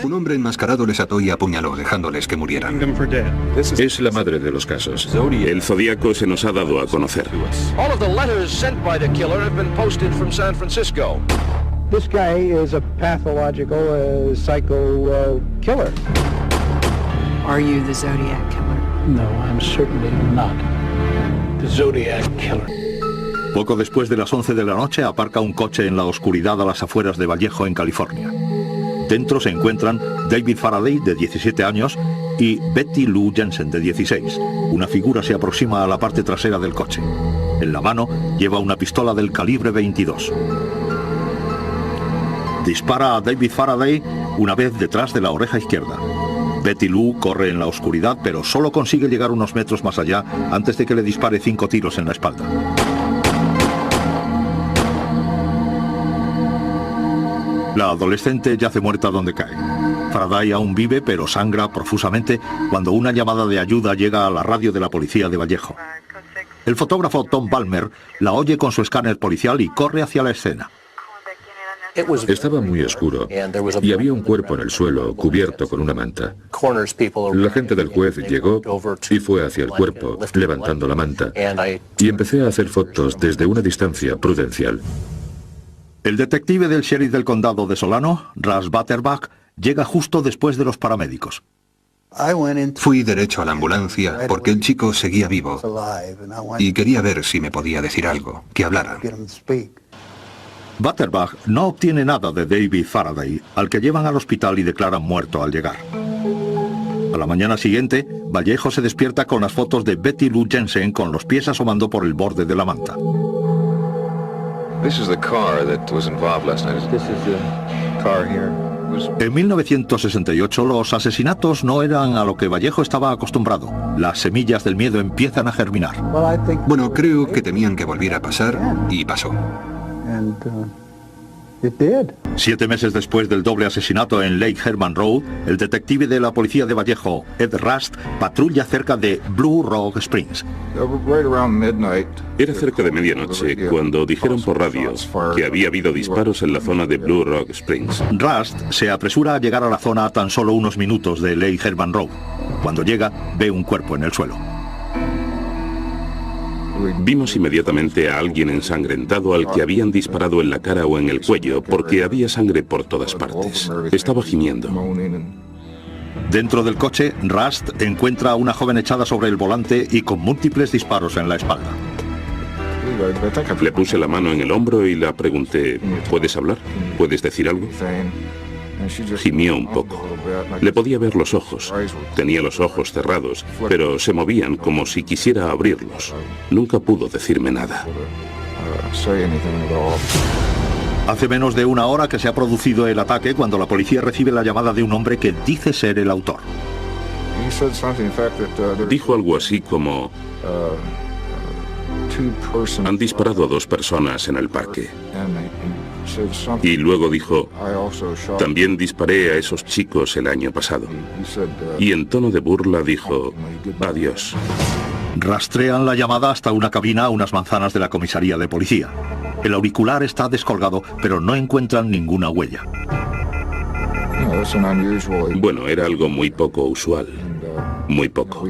Un hombre enmascarado les ató y apuñaló, dejándoles que murieran. Es la madre de los casos. El Zodíaco se nos ha dado a conocer. All of the letters sent by the killer have been posted from San Francisco. This guy is a pathological psycho killer. Are you the Zodiac killer? No, I'm certainly not the Zodiac killer. Poco después de las 11 de la noche aparca un coche en la oscuridad a las afueras de Vallejo, en California. Dentro se encuentran David Faraday, de 17 años, y Betty Lou Jensen, de 16. Una figura se aproxima a la parte trasera del coche. En la mano lleva una pistola del calibre 22. Dispara a David Faraday una vez detrás de la oreja izquierda. Betty Lou corre en la oscuridad, pero solo consigue llegar unos metros más allá antes de que le dispare 5 tiros en la espalda. La adolescente yace muerta donde cae. Faraday aún vive, pero sangra profusamente cuando una llamada de ayuda llega a la radio de la policía de Vallejo. El fotógrafo Tom Balmer la oye con su escáner policial y corre hacia la escena. Estaba muy oscuro y había un cuerpo en el suelo cubierto con una manta. La gente del juez llegó y fue hacia el cuerpo, levantando la manta, y empecé a hacer fotos desde una distancia prudencial. El detective del sheriff del condado de Solano, Russ Butterbach, llega justo después de los paramédicos. Fui derecho a la ambulancia porque el chico seguía vivo y quería ver si me podía decir algo, que hablara. Butterbach no obtiene nada de David Faraday, al que llevan al hospital y declaran muerto al llegar. A la mañana siguiente, Vallejo se despierta con las fotos de Betty Lou Jensen con los pies asomando por el borde de la manta. En 1968 los asesinatos no eran a lo que Vallejo estaba acostumbrado. Las semillas del miedo empiezan a germinar. Bueno, creo que temían que volviera a pasar y pasó. 7 meses después del doble asesinato en Lake Herman Road, el detective de la policía de Vallejo, Ed Rust, patrulla cerca de Blue Rock Springs. Era cerca de medianoche cuando dijeron por radio que había habido disparos en la zona de Blue Rock Springs. Rust se apresura a llegar a la zona a tan solo unos minutos de Lake Herman Road. Cuando llega, ve un cuerpo en el suelo. Vimos inmediatamente a alguien ensangrentado al que habían disparado en la cara o en el cuello porque había sangre por todas partes. Estaba gimiendo. Dentro del coche, Rust encuentra a una joven echada sobre el volante y con múltiples disparos en la espalda. Le puse la mano en el hombro y la pregunté, ¿puedes hablar? ¿Puedes decir algo? Gimió un poco. Le podía ver los ojos. Tenía los ojos cerrados, pero se movían como si quisiera abrirlos. Nunca pudo decirme nada. Hace menos de una hora que se ha producido el ataque cuando la policía recibe la llamada de un hombre que dice ser el autor. Dijo algo así como... Han disparado a 2 personas en el parque. Y luego dijo, también disparé a esos chicos el año pasado. Y en tono de burla dijo, adiós. Rastrean la llamada hasta una cabina a unas manzanas de la comisaría de policía. El auricular está descolgado, pero no encuentran ninguna huella. Bueno, era algo muy poco usual. Muy poco.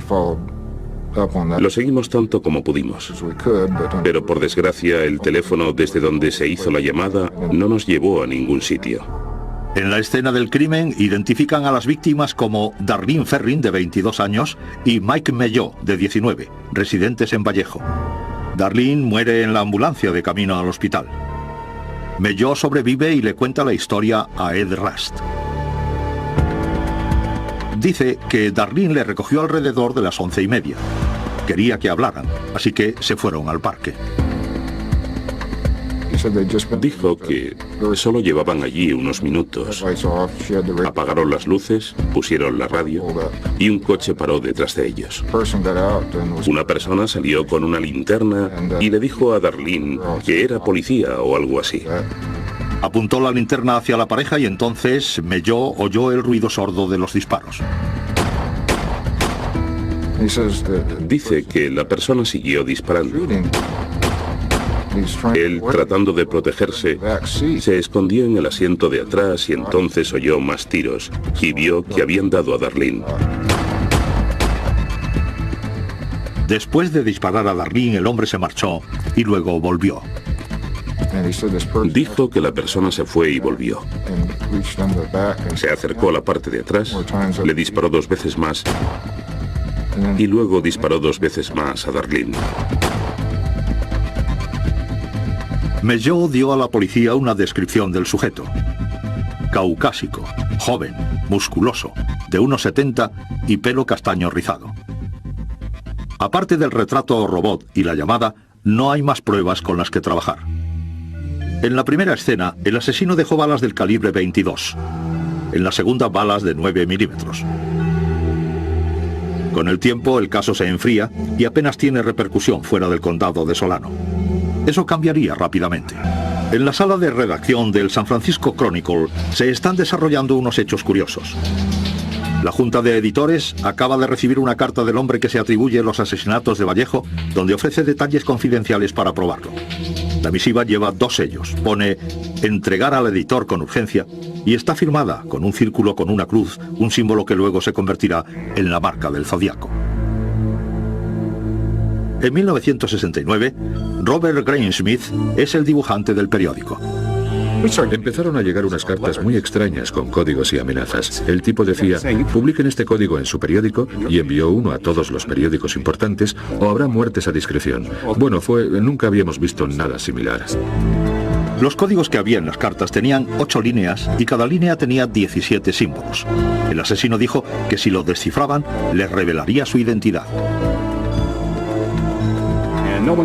Lo seguimos tanto como pudimos, pero por desgracia el teléfono desde donde se hizo la llamada no nos llevó a ningún sitio. En la escena del crimen identifican a las víctimas como Darlene Ferrin, de 22 años, y Mike Melló, de 19, residentes en Vallejo. Darlene muere en la ambulancia de camino al hospital. Melló sobrevive y le cuenta la historia a Ed Rust. Dice que Darlene le recogió alrededor de las 11:30. Quería que hablaran, así que se fueron al parque. Dijo que solo llevaban allí unos minutos. Apagaron las luces, pusieron la radio y un coche paró detrás de ellos. Una persona salió con una linterna y le dijo a Darlene que era policía o algo así. Apuntó la linterna hacia la pareja y entonces Melló oyó el ruido sordo de los disparos. Dice que la persona siguió disparando. Él, tratando de protegerse, se escondió en el asiento de atrás y entonces oyó más tiros y vio que habían dado a Darlene. Después de disparar a Darlene, el hombre se marchó y luego volvió. Dijo que la persona se fue y volvió. Se acercó a la parte de atrás, le disparó 2 veces más y luego disparó 2 veces más a Darlene. Mellot dio a la policía una descripción del sujeto. Caucásico, joven, musculoso, de 1,70 y pelo castaño rizado. Aparte del retrato robot y la llamada, no hay más pruebas con las que trabajar. En la primera escena, el asesino dejó balas del calibre 22. En la segunda, balas de 9 milímetros. Con el tiempo, el caso se enfría y apenas tiene repercusión fuera del condado de Solano. Eso cambiaría rápidamente. En la sala de redacción del San Francisco Chronicle se están desarrollando unos hechos curiosos. La junta de editores acaba de recibir una carta del hombre que se atribuye los asesinatos de Vallejo, donde ofrece detalles confidenciales para probarlo. La misiva lleva 2 sellos. Pone «Entregar al editor con urgencia» y está firmada con un círculo con una cruz, un símbolo que luego se convertirá en la marca del Zodiaco. En 1969, Robert Grainsmith es el dibujante del periódico. Empezaron a llegar unas cartas muy extrañas con códigos y amenazas. El tipo decía, publiquen este código en su periódico, y envió uno a todos los periódicos importantes, o habrá muertes a discreción. Bueno, nunca habíamos visto nada similar. Los códigos que había en las cartas tenían 8 líneas y cada línea tenía 17 símbolos. El asesino dijo que si lo descifraban, les revelaría su identidad.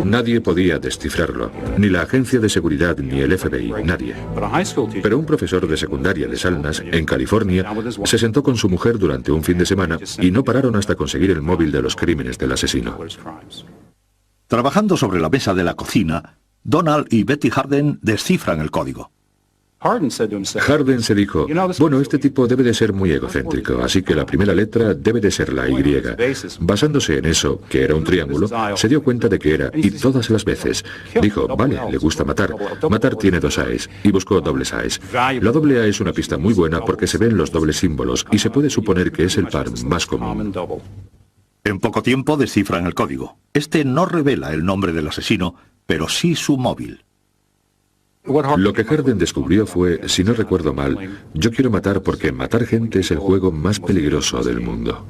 Nadie podía descifrarlo, ni la agencia de seguridad ni el FBI, nadie. Pero un profesor de secundaria de Salnas, en California, se sentó con su mujer durante un fin de semana y no pararon hasta conseguir el móvil de los crímenes del asesino. Trabajando sobre la mesa de la cocina, Donald y Betty Harden descifran el código. Harden se dijo, bueno, este tipo debe de ser muy egocéntrico, así que la primera letra debe de ser la Y. Basándose en eso, que era un triángulo, se dio cuenta de que era, y todas las veces. Dijo, vale, le gusta matar. Matar tiene 2 A's, y buscó dobles A's. La doble A es una pista muy buena porque se ven los dobles símbolos, y se puede suponer que es el par más común. En poco tiempo descifran el código. Este no revela el nombre del asesino, pero sí su móvil. Lo que Harden descubrió fue, si no recuerdo mal, yo quiero matar porque matar gente es el juego más peligroso del mundo.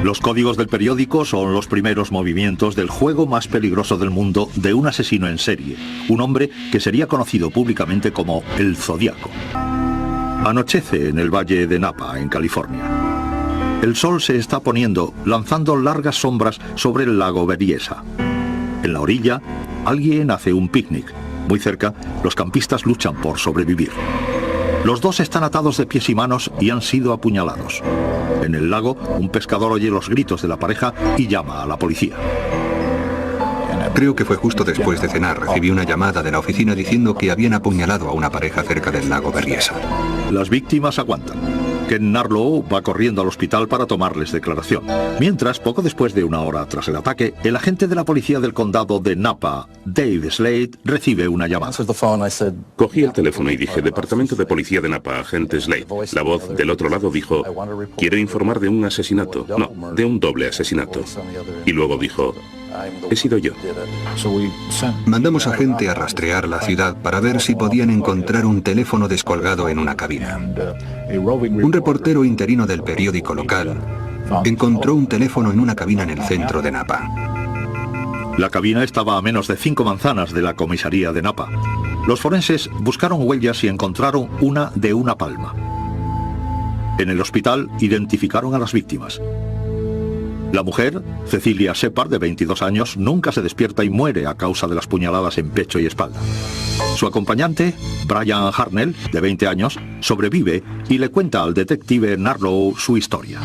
Los códigos del periódico son los primeros movimientos del juego más peligroso del mundo de un asesino en serie, un hombre que sería conocido públicamente como el Zodiaco. Anochece en el valle de Napa, en California. El sol se está poniendo, lanzando largas sombras sobre el lago Berryessa. En la orilla, alguien hace un picnic. Muy cerca, los campistas luchan por sobrevivir. Los dos están atados de pies y manos y han sido apuñalados. En el lago, un pescador oye los gritos de la pareja y llama a la policía. Creo que fue justo después de cenar. Recibí una llamada de la oficina diciendo que habían apuñalado a una pareja cerca del lago Berryessa. Las víctimas aguantan. Ken Narlow va corriendo al hospital para tomarles declaración. Mientras, poco después de 1 hora tras el ataque, el agente de la policía del condado de Napa, Dave Slade, recibe una llamada. Cogí el teléfono y dije, Departamento de Policía de Napa, agente Slade. La voz del otro lado dijo, quiero informar de un asesinato. No, de un doble asesinato. Y luego dijo, he sido yo. Mandamos a gente a rastrear la ciudad para ver si podían encontrar un teléfono descolgado en una cabina. Un reportero interino del periódico local encontró un teléfono en una cabina en el centro de Napa. La cabina estaba a menos de 5 manzanas de la comisaría de Napa. Los forenses buscaron huellas y encontraron una de una palma. En el hospital identificaron a las víctimas. La mujer, Cecilia Shepard, de 22 años, nunca se despierta y muere a causa de las puñaladas en pecho y espalda. Su acompañante, Brian Harnell, de 20 años, sobrevive y le cuenta al detective Narlow su historia.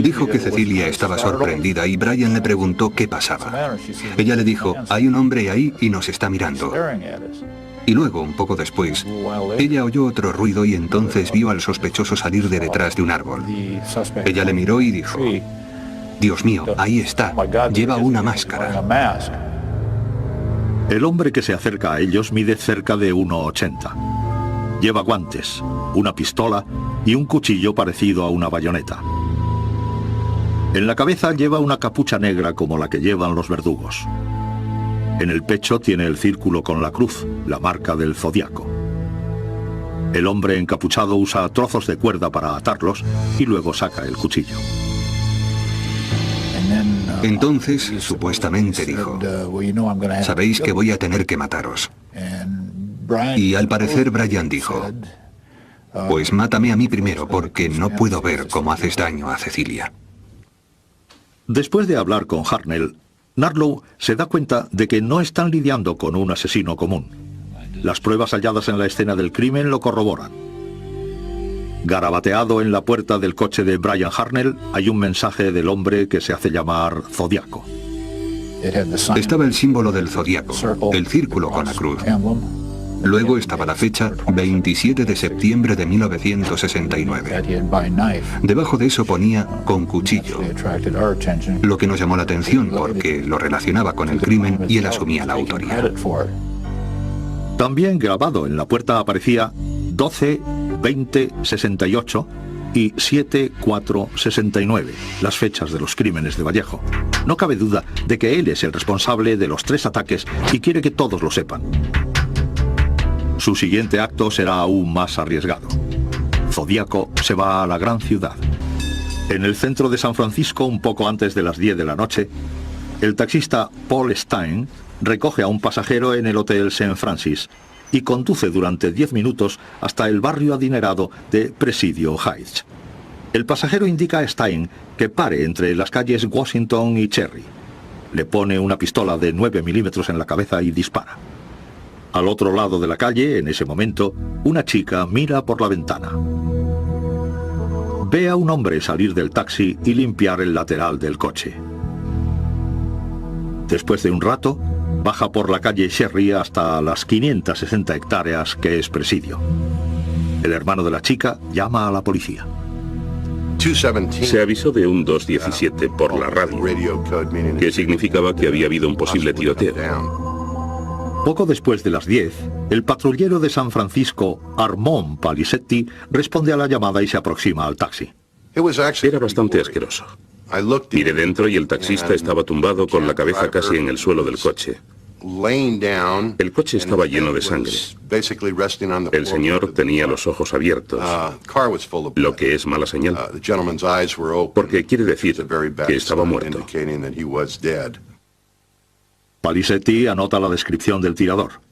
Dijo que Cecilia estaba sorprendida y Brian le preguntó qué pasaba. Ella le dijo, hay un hombre ahí y nos está mirando. Y luego, un poco después, ella oyó otro ruido y entonces vio al sospechoso salir de detrás de un árbol. Ella le miró y dijo, Dios mío, ahí está. Lleva una máscara. El hombre que se acerca a ellos mide cerca de 1,80. Lleva guantes, una pistola y un cuchillo parecido a una bayoneta. En la cabeza lleva una capucha negra como la que llevan los verdugos. En el pecho tiene el círculo con la cruz, la marca del zodiaco. El hombre encapuchado usa trozos de cuerda para atarlos y luego saca el cuchillo. Entonces, supuestamente dijo, sabéis que voy a tener que mataros. Y al parecer Brian dijo, pues mátame a mí primero porque no puedo ver cómo haces daño a Cecilia. Después de hablar con Hartnell, Narlow se da cuenta de que no están lidiando con un asesino común. Las pruebas halladas en la escena del crimen lo corroboran. Garabateado en la puerta del coche de Brian Hartnell hay un mensaje del hombre que se hace llamar Zodiaco. Estaba el símbolo del zodiaco, el círculo con la cruz. Luego estaba la fecha 27 de septiembre de 1969. Debajo de eso ponía con cuchillo, lo que nos llamó la atención porque lo relacionaba con el crimen y él asumía la autoría. También grabado en la puerta aparecía 12, 20, 68 y 7, 4, 69, las fechas de los crímenes de Vallejo. No cabe duda de que él es el responsable de los 3 ataques y quiere que todos lo sepan. Su siguiente acto será aún más arriesgado. Zodiaco se va a la gran ciudad. En el centro de San Francisco, un poco antes de las 10 de la noche, el taxista Paul Stein recoge a un pasajero en el Hotel St. Francis y conduce durante 10 minutos hasta el barrio adinerado de Presidio Heights. El pasajero indica a Stein que pare entre las calles Washington y Cherry. Le pone una pistola de 9 milímetros en la cabeza y dispara. Al otro lado de la calle, en ese momento, una chica mira por la ventana. Ve a un hombre salir del taxi y limpiar el lateral del coche. Después de un rato, baja por la calle Cherry hasta las 560 hectáreas que es Presidio. El hermano de la chica llama a la policía. Se avisó de un 217 por la radio, que significaba que había habido un posible tiroteo. Poco después de las 10, el patrullero de San Francisco, Armand Palisetti, responde a la llamada y se aproxima al taxi. Era bastante asqueroso. Miré dentro y el taxista estaba tumbado con la cabeza casi en el suelo del coche. El coche estaba lleno de sangre. El señor tenía los ojos abiertos, lo que es mala señal, porque quiere decir que estaba muerto. Palisetti anota la descripción del tirador.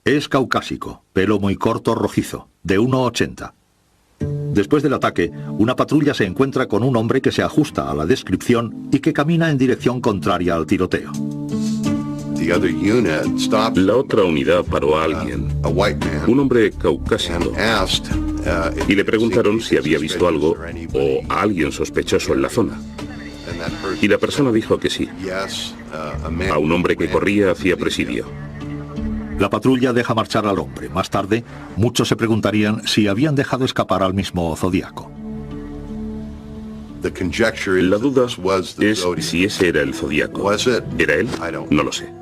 Es caucásico, pelo muy corto rojizo, de 1,80. Después del ataque, una patrulla se encuentra con un hombre que se ajusta a la descripción y que camina en dirección contraria al tiroteo. La otra unidad paró a alguien, un hombre caucásico, y le preguntaron si había visto algo o a alguien sospechoso en la zona. Y la persona dijo que sí, a un hombre que corría hacia Presidio. La patrulla deja marchar al hombre. Más tarde, muchos se preguntarían si habían dejado escapar al mismo Zodiaco. La duda es si ese era el Zodiaco. ¿Era él? No lo sé.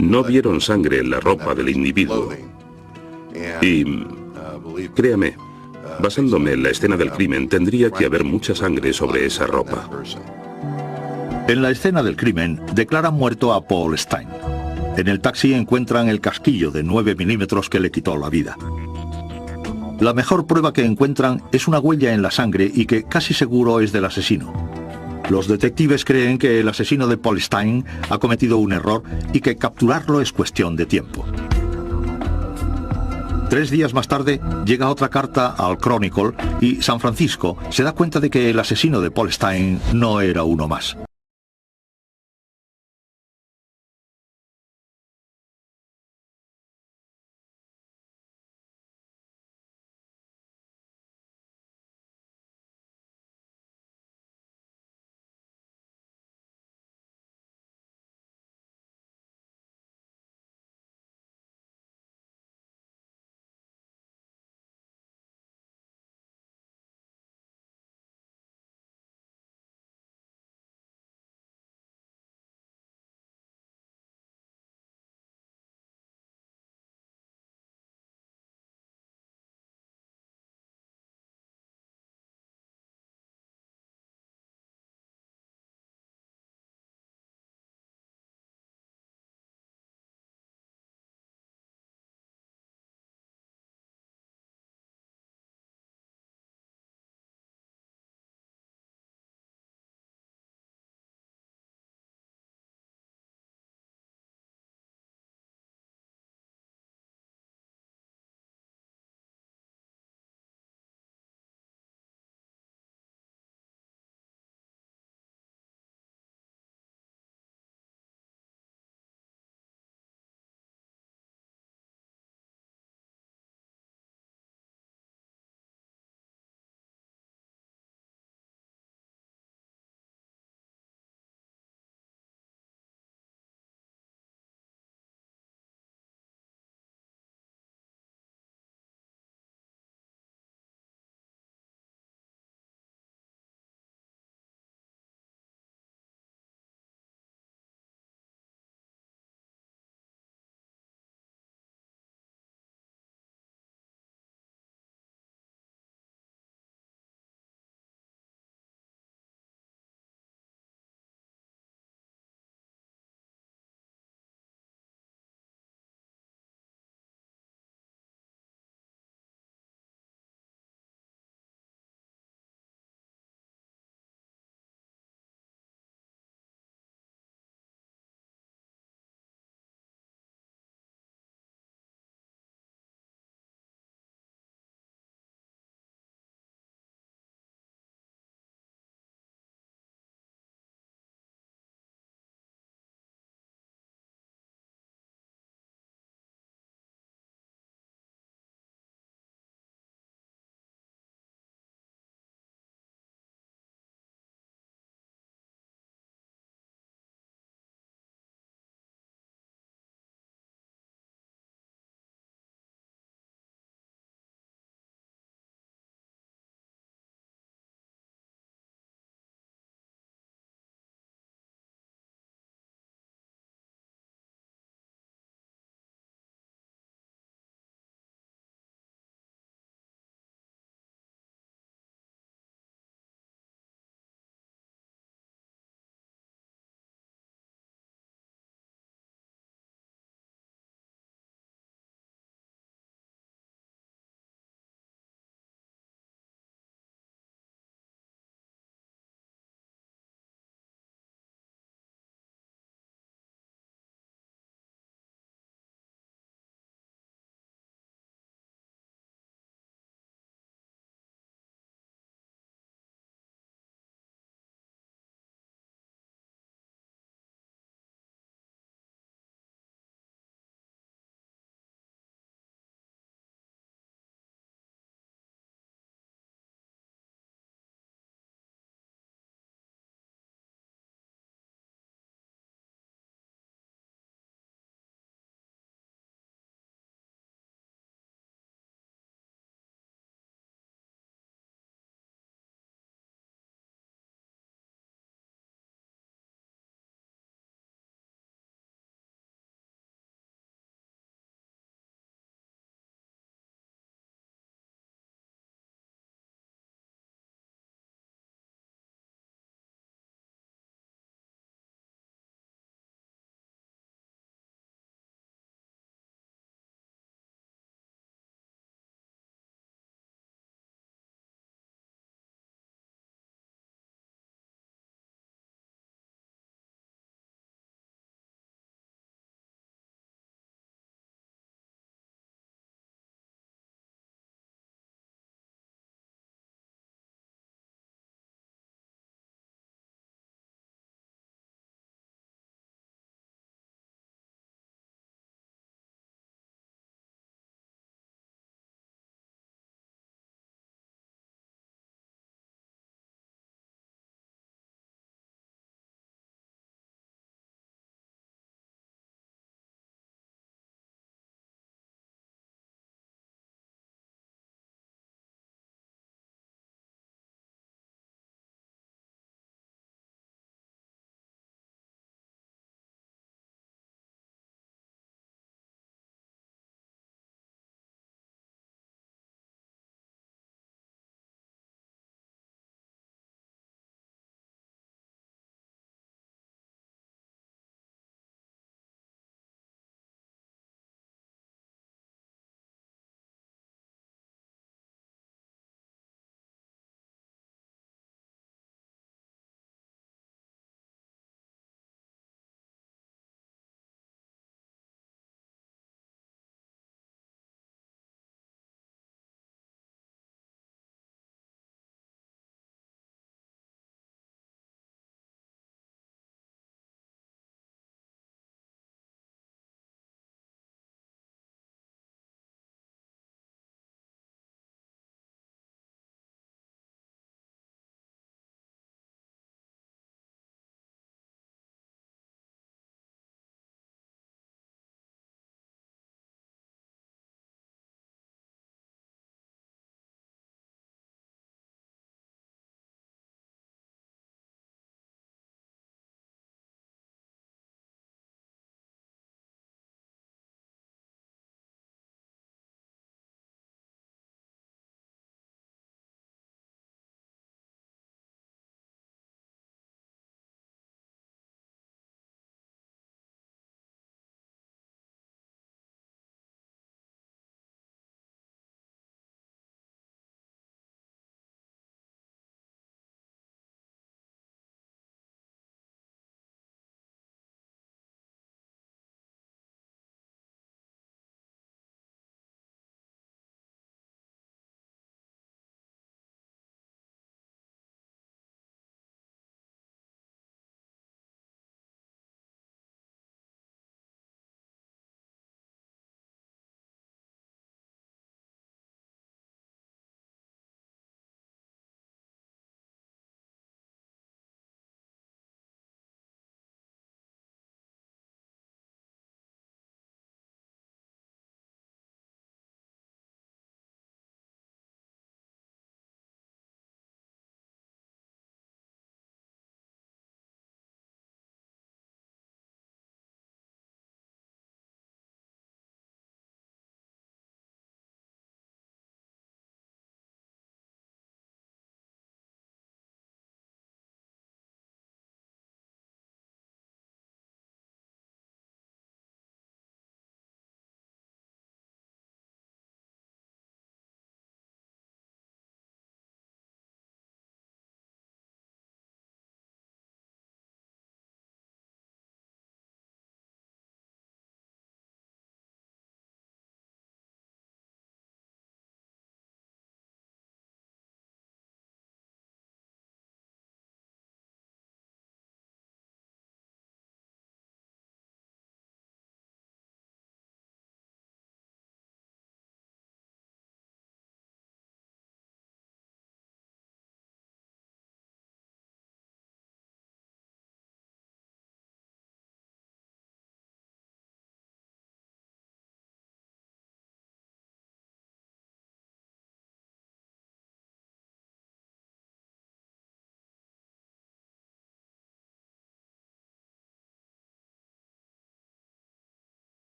No vieron sangre en la ropa del individuo. Y, créame, basándome en la escena del crimen, tendría que haber mucha sangre sobre esa ropa. En la escena del crimen, declaran muerto a Paul Stein. En el taxi encuentran el casquillo de 9 milímetros que le quitó la vida. La mejor prueba que encuentran es una huella en la sangre y que casi seguro es del asesino. Los detectives creen que el asesino de Paul Stein ha cometido un error y que capturarlo es cuestión de tiempo. 3 días más tarde llega otra carta al Chronicle y San Francisco se da cuenta de que el asesino de Paul Stein no era uno más.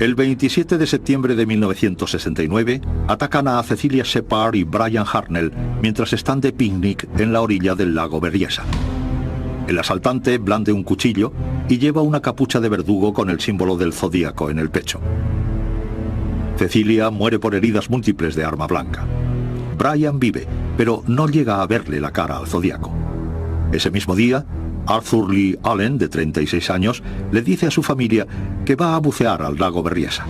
El 27 de septiembre de 1969 atacan a Cecilia Shepard y Brian Hartnell mientras están de picnic en la orilla del lago Berryessa. El asaltante blande un cuchillo y lleva una capucha de verdugo con el símbolo del zodíaco en el pecho. Cecilia muere por heridas múltiples de arma blanca. Brian vive, pero no llega a verle la cara al zodíaco. Ese mismo día, Arthur Lee Allen, de 36 años, le dice a su familia que va a bucear al lago Berryessa.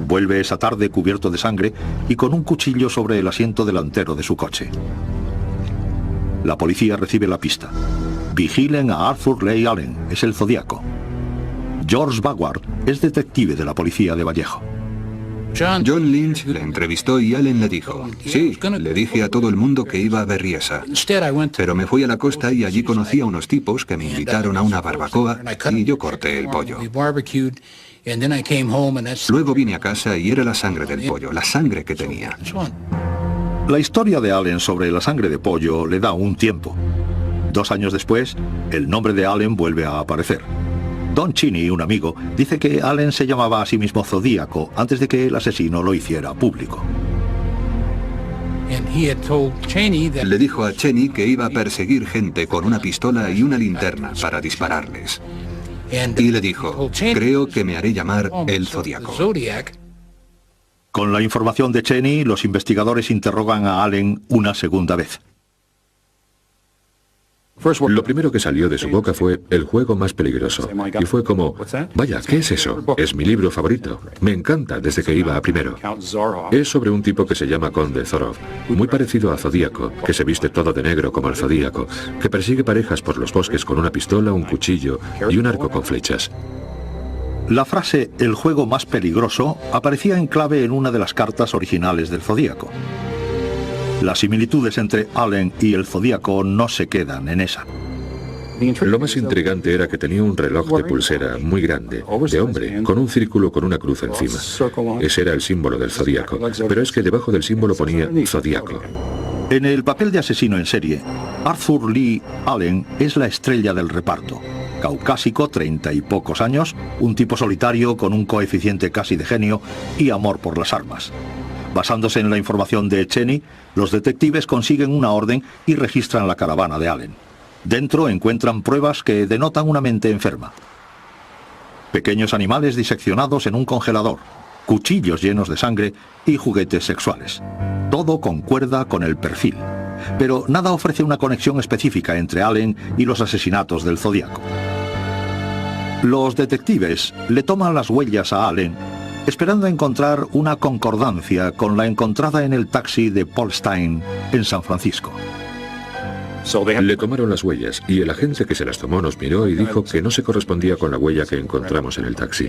Vuelve esa tarde cubierto de sangre y con un cuchillo sobre el asiento delantero de su coche. La policía recibe la pista. Vigilen a Arthur Lee Allen, es el zodíaco. George Bauer es detective de la policía de Vallejo. John Lynch le entrevistó y Allen le dijo, sí, le dije a todo el mundo que iba a Berryessa, pero me fui a la costa y allí conocí a unos tipos que me invitaron a una barbacoa y yo corté el pollo. Luego vine a casa y era la sangre del pollo, la sangre que tenía. La historia de Allen sobre la sangre de pollo le da un tiempo. 2 años después, el nombre de Allen vuelve a aparecer. Don Cheney, un amigo, dice que Allen se llamaba a sí mismo Zodíaco antes de que el asesino lo hiciera público. Le dijo a Cheney que iba a perseguir gente con una pistola y una linterna para dispararles. Y le dijo, creo que me haré llamar el Zodíaco. Con la información de Cheney, los investigadores interrogan a Allen una segunda vez. Lo primero que salió de su boca fue el juego más peligroso. Y fue como, vaya, ¿qué es eso? Es mi libro favorito. Me encanta desde que iba a primero. Es sobre un tipo que se llama Conde Zorov, muy parecido a Zodíaco, que se viste todo de negro como el Zodíaco, que persigue parejas por los bosques con una pistola, un cuchillo y un arco con flechas. La frase "el juego más peligroso" aparecía en clave en una de las cartas originales del Zodíaco. Las similitudes entre Allen y el Zodíaco no se quedan en esa. Lo más intrigante era que tenía un reloj de pulsera muy grande, de hombre, con un círculo con una cruz encima. Ese era el símbolo del Zodíaco, pero es que debajo del símbolo ponía Zodíaco. En el papel de asesino en serie, Arthur Lee Allen es la estrella del reparto. Caucásico, 30 y pocos años, un tipo solitario con un coeficiente casi de genio y amor por las armas. Basándose en la información de Cheney, los detectives consiguen una orden y registran la caravana de Allen. Dentro encuentran pruebas que denotan una mente enferma. Pequeños animales diseccionados en un congelador, cuchillos llenos de sangre y juguetes sexuales. Todo concuerda con el perfil. Pero nada ofrece una conexión específica entre Allen y los asesinatos del Zodíaco. Los detectives le toman las huellas a Allen, esperando encontrar una concordancia con la encontrada en el taxi de Paul Stine en San Francisco. Le tomaron las huellas y el agente que se las tomó nos miró y dijo que no se correspondía con la huella que encontramos en el taxi.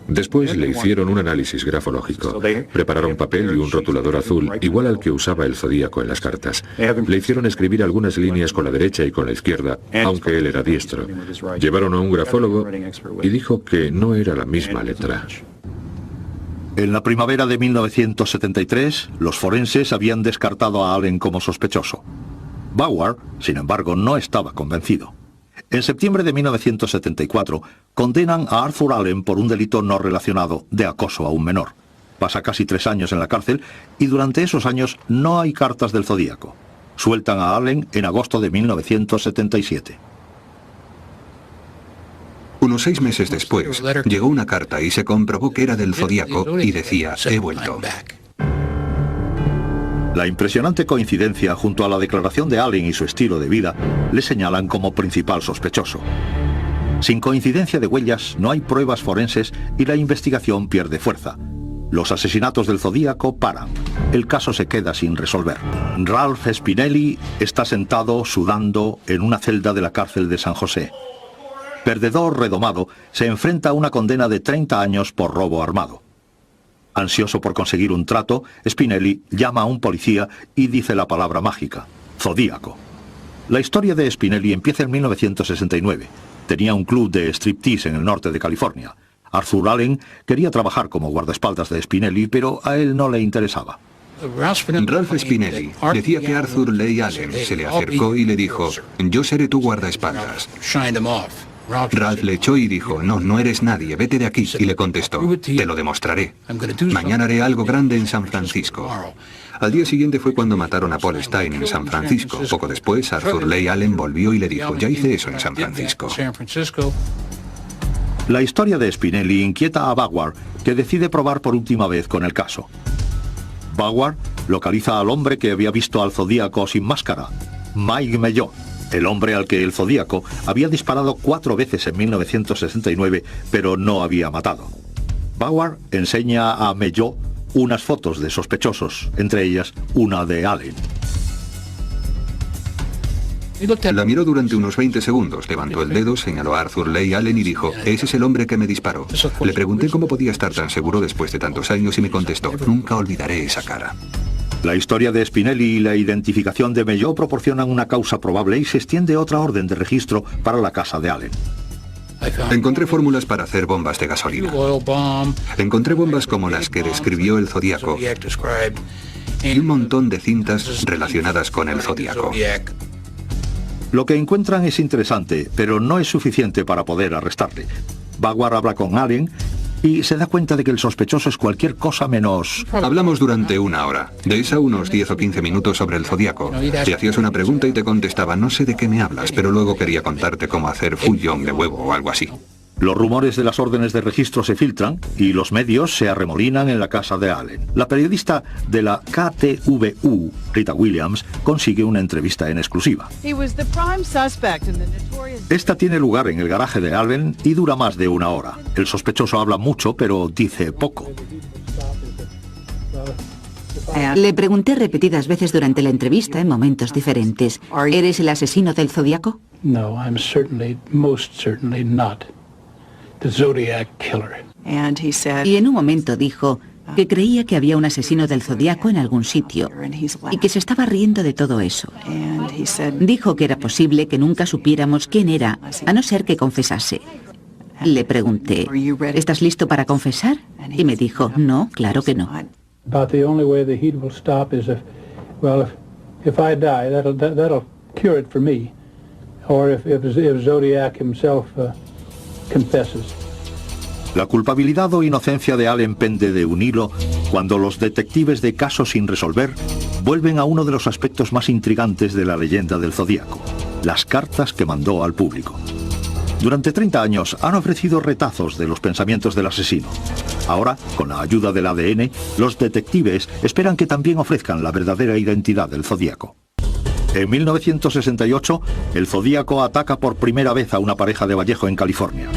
Después le hicieron un análisis grafológico. Prepararon papel y un rotulador azul, igual al que usaba el Zodíaco en las cartas. Le hicieron escribir algunas líneas con la derecha y con la izquierda, aunque él era diestro. Llevaron a un grafólogo y dijo que no era la misma letra. En la primavera de 1973, los forenses habían descartado a Allen como sospechoso. Bauer, sin embargo, no estaba convencido. En septiembre de 1974, condenan a Arthur Allen por un delito no relacionado de acoso a un menor. Pasa casi 3 años en la cárcel y durante esos años no hay cartas del Zodíaco. Sueltan a Allen en agosto de 1977. Unos 6 meses después, llegó una carta y se comprobó que era del Zodíaco y decía, he vuelto. La impresionante coincidencia junto a la declaración de Allen y su estilo de vida le señalan como principal sospechoso. Sin coincidencia de huellas, no hay pruebas forenses y la investigación pierde fuerza. Los asesinatos del Zodíaco paran. El caso se queda sin resolver. Ralph Spinelli está sentado, sudando, en una celda de la cárcel de San José. Perdedor redomado, se enfrenta a una condena de 30 años por robo armado. Ansioso por conseguir un trato, Spinelli llama a un policía y dice la palabra mágica, Zodíaco. La historia de Spinelli empieza en 1969. Tenía un club de striptease en el norte de California. Arthur Allen quería trabajar como guardaespaldas de Spinelli, pero a él no le interesaba. Ralph Spinelli decía que Arthur Lee Allen se le acercó y le dijo, yo seré tu guardaespaldas. Ralph le echó y dijo, no eres nadie, vete de aquí. Y le contestó, te lo demostraré. Mañana haré algo grande en San Francisco. Al día siguiente fue cuando mataron a Paul Stine en San Francisco. Poco después, Arthur Leigh Allen volvió y le dijo, ya hice eso en San Francisco. La historia de Spinelli inquieta a Bauer, que decide probar por última vez con el caso. Bauer localiza al hombre que había visto al Zodíaco sin máscara, Mike Mellot, el hombre al que el Zodíaco había disparado 4 veces en 1969, pero no había matado. Bauer enseña a Mellot unas fotos de sospechosos, entre ellas una de Allen. La miró durante unos 20 segundos, levantó el dedo, señaló a Arthur Leigh Allen y dijo, ese es el hombre que me disparó. Le pregunté cómo podía estar tan seguro después de tantos años y me contestó, nunca olvidaré esa cara. La historia de Spinelli y la identificación de Mellot proporcionan una causa probable y se extiende otra orden de registro para la casa de Allen. Encontré fórmulas para hacer bombas de gasolina. Encontré bombas como las que describió el Zodíaco y un montón de cintas relacionadas con el Zodíaco. Lo que encuentran es interesante, pero no es suficiente para poder arrestarle. Bauer habla con Allen y se da cuenta de que el sospechoso es cualquier cosa menos... Hablamos durante 1 hora. De esa unos 10 o 15 minutos sobre el Zodíaco. Te hacías una pregunta y te contestaba, no sé de qué me hablas, pero luego quería contarte cómo hacer fouillon de huevo o algo así. Los rumores de las órdenes de registro se filtran y los medios se arremolinan en la casa de Allen. La periodista de la KTVU, Rita Williams, consigue una entrevista en exclusiva. Esta tiene lugar en el garaje de Allen y dura más de 1 hora. El sospechoso habla mucho, pero dice poco. Le pregunté repetidas veces durante la entrevista en momentos diferentes. ¿Eres el asesino del Zodíaco? No, I'm certainly, most certainly not the Zodiac Killer. Y en un momento dijo que creía que había un asesino del Zodíaco en algún sitio y que se estaba riendo de todo eso. Dijo que era posible que nunca supiéramos quién era, a no ser que confesase. Le pregunté, ¿estás listo para confesar? Y me dijo, no, claro que no. About the only way the heat will stop is if I die, that'll cure it for me, or if Zodiac himself confesses. La culpabilidad o inocencia de Allen pende de un hilo cuando los detectives de casos sin resolver vuelven a uno de los aspectos más intrigantes de la leyenda del Zodíaco, las cartas que mandó al público. Durante 30 años han ofrecido retazos de los pensamientos del asesino. Ahora, con la ayuda del ADN, los detectives esperan que también ofrezcan la verdadera identidad del Zodíaco. En 1968, el Zodíaco ataca por primera vez a una pareja de Vallejo en California.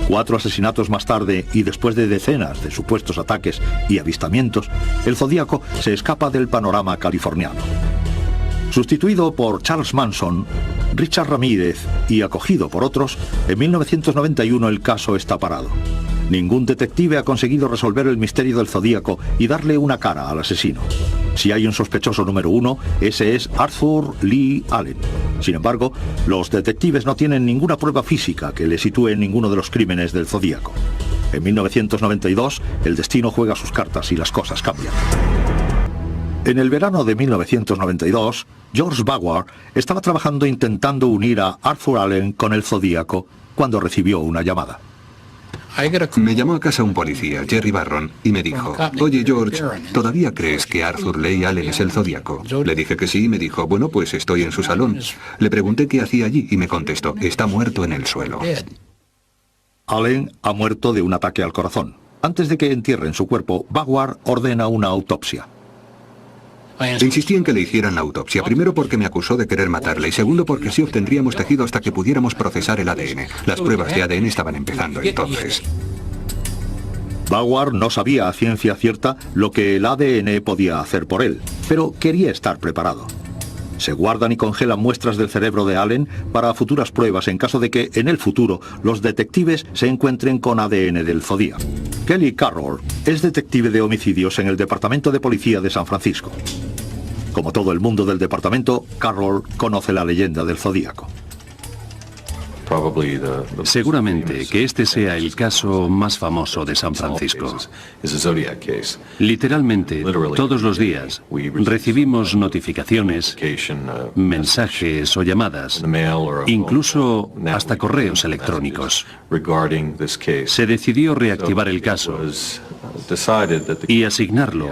4 asesinatos más tarde y después de decenas de supuestos ataques y avistamientos, el Zodíaco se escapa del panorama californiano. Sustituido por Charles Manson, Richard Ramírez y acogido por otros, en 1991 el caso está parado. Ningún detective ha conseguido resolver el misterio del Zodíaco y darle una cara al asesino. Si hay un sospechoso número 1, ese es Arthur Leigh Allen. Sin embargo, los detectives no tienen ninguna prueba física que le sitúe en ninguno de los crímenes del Zodíaco. En 1992, el destino juega sus cartas y las cosas cambian. En el verano de 1992, George Bauer estaba trabajando intentando unir a Arthur Allen con el Zodíaco cuando recibió una llamada. Me llamó a casa un policía, Jerry Barron, y me dijo, oye George, ¿todavía crees que Arthur Leigh Allen es el Zodíaco? Le dije que sí y me dijo, bueno, pues estoy en su salón. Le pregunté qué hacía allí y me contestó, está muerto en el suelo. Allen ha muerto de un ataque al corazón. Antes de que entierren su cuerpo, Bauer ordena una autopsia. Insistí en que le hicieran la autopsia, primero porque me acusó de querer matarle y segundo porque sí obtendríamos tejido hasta que pudiéramos procesar el ADN. Las pruebas de ADN estaban empezando entonces. Bauer no sabía a ciencia cierta lo que el ADN podía hacer por él, pero quería estar preparado. Se guardan y congelan muestras del cerebro de Allen para futuras pruebas en caso de que, en el futuro, los detectives se encuentren con ADN del Zodíaco. Kelly Carroll es detective de homicidios en el Departamento de Policía de San Francisco. Como todo el mundo del departamento, Carroll conoce la leyenda del Zodíaco. Seguramente que este sea el caso más famoso de San Francisco. Literalmente, todos los días recibimos notificaciones, mensajes o llamadas, incluso hasta correos electrónicos. Se decidió reactivar el caso y asignarlo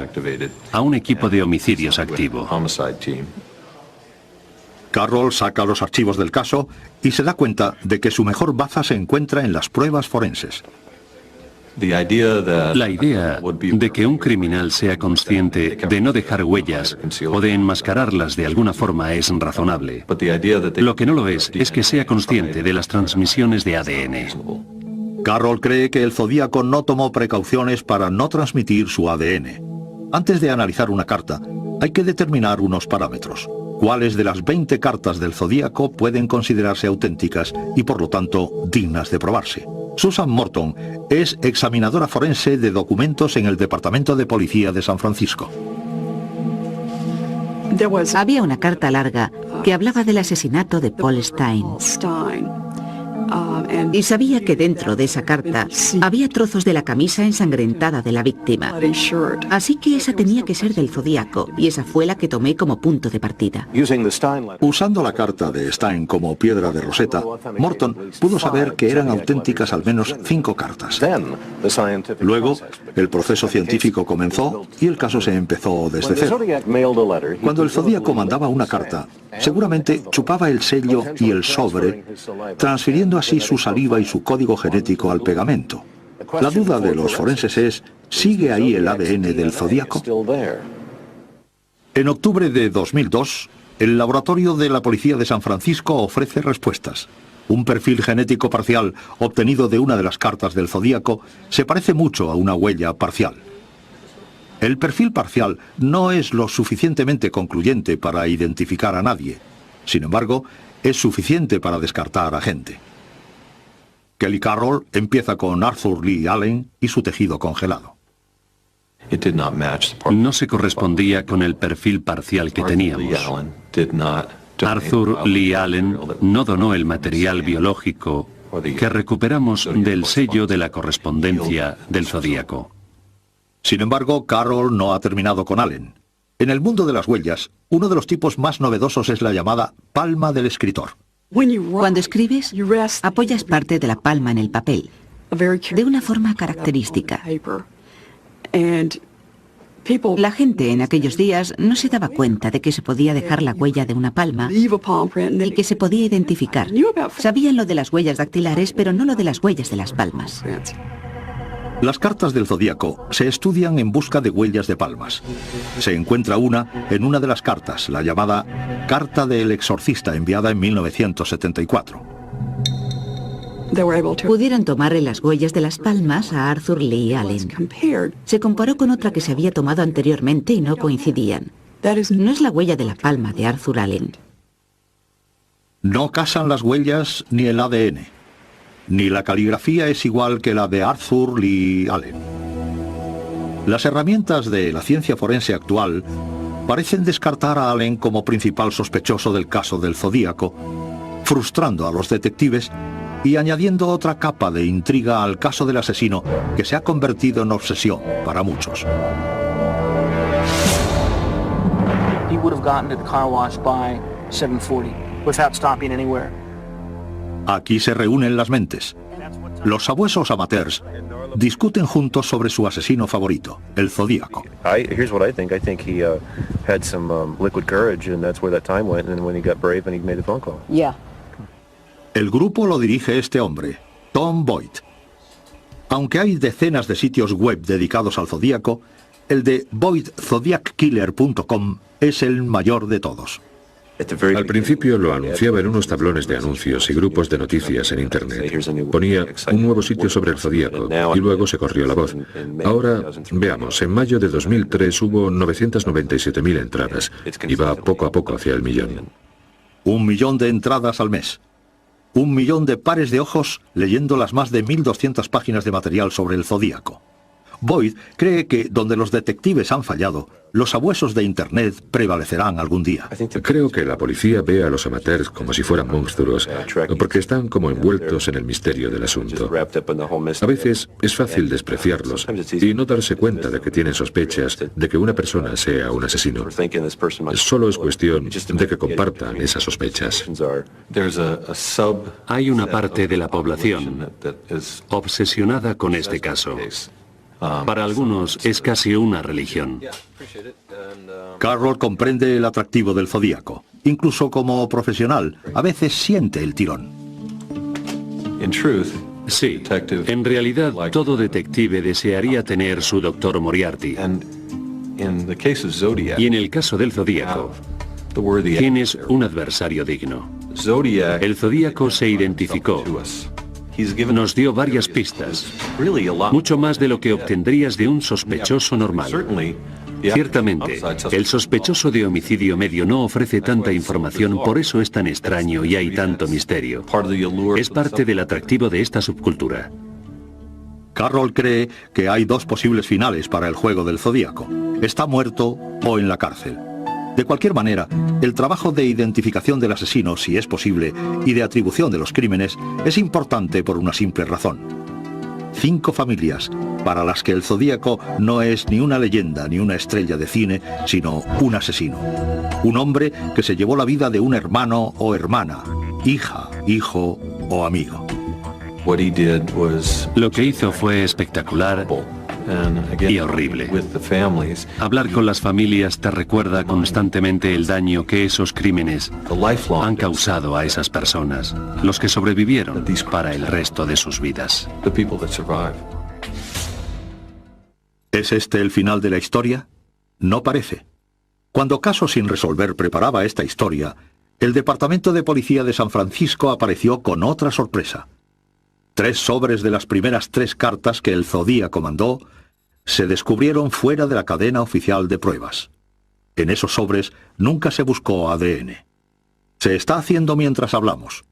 a un equipo de homicidios activo. Carroll saca los archivos del caso y se da cuenta de que su mejor baza se encuentra en las pruebas forenses. La idea de que un criminal sea consciente de no dejar huellas o de enmascararlas de alguna forma es razonable. Lo que no lo es que sea consciente de las transmisiones de ADN. Carroll cree que el Zodíaco no tomó precauciones para no transmitir su ADN. Antes de analizar una carta, hay que determinar unos parámetros. ¿Cuáles de las 20 cartas del Zodíaco pueden considerarse auténticas y por lo tanto dignas de probarse? Susan Morton es examinadora forense de documentos en el Departamento de Policía de San Francisco. Había una carta larga que hablaba del asesinato de Paul Stine. Y sabía que dentro de esa carta había trozos de la camisa ensangrentada de la víctima. Así que esa tenía que ser del Zodíaco, y esa fue la que tomé como punto de partida. Usando la carta de Stine como piedra de Rosetta, Morton pudo saber que eran auténticas al menos 5 cartas. Luego, el proceso científico comenzó y el caso se empezó desde cero. Cuando el Zodíaco mandaba una carta, seguramente chupaba el sello y el sobre, transfiriendo así su saliva y su código genético al pegamento. La duda de los forenses es, ¿sigue ahí el ADN del Zodíaco? En octubre de 2002, el laboratorio de la Policía de San Francisco ofrece respuestas. Un perfil genético parcial obtenido de una de las cartas del Zodíaco se parece mucho a una huella parcial. El perfil parcial no es lo suficientemente concluyente para identificar a nadie. Sin embargo, es suficiente para descartar a gente. Kelly Carroll empieza con Arthur Lee Allen y su tejido congelado. No se correspondía con el perfil parcial que teníamos. Arthur Lee Allen no donó el material biológico que recuperamos del sello de la correspondencia del Zodíaco. Sin embargo, Carroll no ha terminado con Allen. En el mundo de las huellas, uno de los tipos más novedosos es la llamada palma del escritor. Cuando escribes, apoyas parte de la palma en el papel, de una forma característica. La gente en aquellos días no se daba cuenta de que se podía dejar la huella de una palma y que se podía identificar. Sabían lo de las huellas dactilares, pero no lo de las huellas de las palmas. Las cartas del Zodíaco se estudian en busca de huellas de palmas. Se encuentra una en una de las cartas, la llamada Carta del Exorcista, enviada en 1974. Pudieron tomarle las huellas de las palmas a Arthur Lee Allen. Se comparó con otra que se había tomado anteriormente y no coincidían. No es la huella de la palma de Arthur Allen. No casan las huellas ni el ADN. Ni la caligrafía es igual que la de Arthur Lee Allen. Las herramientas de la ciencia forense actual parecen descartar a Allen como principal sospechoso del caso del Zodíaco, frustrando a los detectives y añadiendo otra capa de intriga al caso del asesino que se ha convertido en obsesión para muchos. He would have gotten to the car wash by 7:40 without stopping anywhere. Aquí se reúnen las mentes. Los sabuesos amateurs discuten juntos sobre su asesino favorito, el Zodíaco. Here's what I think. I think he had some liquid courage, and that's where that time went. And when he got brave and he made the phone call. Yeah. El grupo lo dirige este hombre, Tom Boyd. Aunque hay decenas de sitios web dedicados al Zodíaco, el de boydzodiackiller.com es el mayor de todos. Al principio lo anunciaba en unos tablones de anuncios y grupos de noticias en Internet. Ponía un nuevo sitio sobre el Zodíaco y luego se corrió la voz. Ahora, veamos, en mayo de 2003 hubo 997.000 entradas y va poco a poco hacia el 1.000.000. 1 millón de entradas al mes. 1 millón de pares de ojos leyendo las más de 1.200 páginas de material sobre el Zodíaco. Boyd cree que donde los detectives han fallado, los abuesos de Internet prevalecerán algún día. Creo que la policía ve a los amateurs como si fueran monstruos, porque están como envueltos en el misterio del asunto. A veces es fácil despreciarlos y no darse cuenta de que tienen sospechas de que una persona sea un asesino. Solo es cuestión de que compartan esas sospechas. Hay una parte de la población obsesionada con este caso. Para algunos es casi una religión. Carroll comprende el atractivo del Zodíaco. Incluso como profesional, a veces siente el tirón. Sí, en realidad todo detective desearía tener su Dr. Moriarty. Y en el caso del Zodíaco, tienes un adversario digno. El Zodíaco se identificó. Nos dio varias pistas, mucho más de lo que obtendrías de un sospechoso normal. Ciertamente, el sospechoso de homicidio medio no ofrece tanta información, por eso es tan extraño y hay tanto misterio. Es parte del atractivo de esta subcultura. Carroll cree que hay dos posibles finales para el juego del Zodíaco. Está muerto o en la cárcel. De cualquier manera, el trabajo de identificación del asesino, si es posible, y de atribución de los crímenes, es importante por una simple razón. 5 familias, para las que el Zodíaco no es ni una leyenda ni una estrella de cine, sino un asesino. Un hombre que se llevó la vida de un hermano o hermana, hija, hijo o amigo. Lo que hizo fue espectacular y horrible. Hablar con las familias te recuerda constantemente el daño que esos crímenes han causado a esas personas, los que sobrevivieron para el resto de sus vidas. ¿Es este el final de la historia? No parece. Cuando Caso sin resolver preparaba esta historia, el Departamento de Policía de San Francisco apareció con otra sorpresa. 3 sobres de las primeras 3 cartas que el Zodíaco mandó se descubrieron fuera de la cadena oficial de pruebas. En esos sobres nunca se buscó ADN. Se está haciendo mientras hablamos.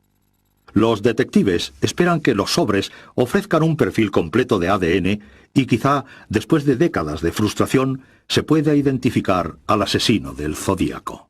Los detectives esperan que los sobres ofrezcan un perfil completo de ADN y quizá, después de décadas de frustración, se pueda identificar al asesino del Zodíaco.